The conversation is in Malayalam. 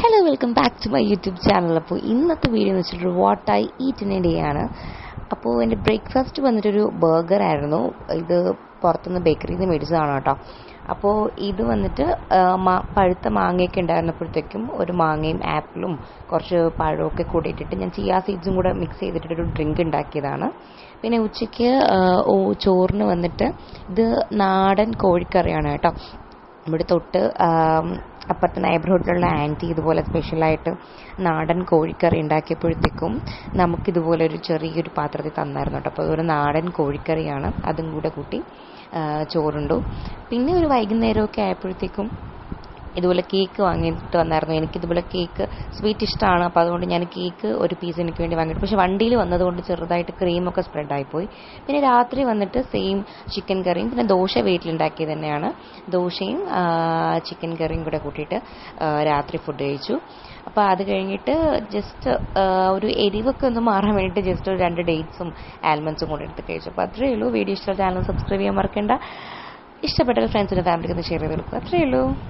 Hello welcome back to my YouTube channel. അപ്പോൾ ഇന്നത്തെ വീഡിയോ എന്ന് വെച്ചിട്ടൊരു what I eat in a day ആണ്. അപ്പോൾ എൻ്റെ ബ്രേക്ക്ഫാസ്റ്റ് വന്നിട്ടൊരു ബർഗറായിരുന്നു. ഇത് പുറത്തുനിന്ന് ബേക്കറിയിൽ നിന്ന് മേടിച്ചതാണ് കേട്ടോ. അപ്പോൾ ഇത് വന്നിട്ട് പഴുത്ത മാങ്ങയൊക്കെ ഉണ്ടായിരുന്നപ്പോഴത്തേക്കും ഒരു മാങ്ങയും ആപ്പിളും കുറച്ച് പഴമൊക്കെ കൂടി ഇട്ടിട്ട് ഞാൻ ചിയാ സീഡ്സും കൂടെ മിക്സ് ചെയ്തിട്ടൊരു ഡ്രിങ്ക് ഉണ്ടാക്കിയതാണ്. പിന്നെ ഉച്ചയ്ക്ക് ചോറിന് വന്നിട്ട് ഇത് നാടൻ കോഴിക്കറിയാണ് കേട്ടോ. നമ്മുടെ തൊട്ട് അപ്പുറത്തെ നൈബർഹുഡിലുള്ള ആൻറ്റി ഇതുപോലെ സ്പെഷ്യലായിട്ട് നാടൻ കോഴിക്കറി ഉണ്ടാക്കിയപ്പോഴത്തേക്കും നമുക്കിതുപോലെ ഒരു ചെറിയൊരു പാത്രത്തിൽ തന്നായിരുന്നു കേട്ടോ. അപ്പോൾ അതൊരു നാടൻ കോഴിക്കറിയാണ്, അതും കൂടെ കൂട്ടി ചോറുണ്ടു. പിന്നെ ഒരു വൈകുന്നേരമൊക്കെ ആയപ്പോഴത്തേക്കും ഇതുപോലെ കേക്ക് വാങ്ങിയിട്ട് വന്നായിരുന്നു. എനിക്കിതുപോലെ കേക്ക് സ്വീറ്റ് ഇഷ്ടമാണ്. അപ്പോൾ അതുകൊണ്ട് ഞാൻ കേക്ക് ഒരു പീസ് എനിക്ക് വേണ്ടി വാങ്ങിയിട്ട്, പക്ഷേ വണ്ടിയിൽ വന്നതുകൊണ്ട് ചെറുതായിട്ട് ക്രീമൊക്കെ സ്പ്രെഡായിപ്പോയി. പിന്നെ രാത്രി വന്നിട്ട് സെയിം ചിക്കൻ കറിയും പിന്നെ ദോശ വീട്ടിലുണ്ടാക്കിയത് തന്നെയാണ്. ദോശയും ചിക്കൻ കറിയും കൂടെ കൂട്ടിയിട്ട് രാത്രി ഫുഡ് കഴിച്ചു. അപ്പോൾ അത് കഴിഞ്ഞിട്ട് ജസ്റ്റ് ഒരു എരിവൊക്കെ ഒന്ന് മാറാൻ വേണ്ടിയിട്ട് ജസ്റ്റ് ഒരു 2 ഡേറ്റ്സും ആൽമണ്ട്സും കൂടെ എടുത്ത് കഴിച്ചു. അപ്പോൾ അത്രയേ ഉള്ളൂ. വീഡിയോ ഇഷ്ടമുള്ള ചാനൽ സബ്സ്ക്രൈബ് ചെയ്യാൻ മറക്കണ്ട. ഇഷ്ടപ്പെട്ടാൽ ഫ്രണ്ട്സിൻ്റെ ഫാമിലിക്ക് ഒന്ന് ഷെയർ ചെയ്ത് കൊടുക്കുക. അത്രയേ ഉള്ളൂ.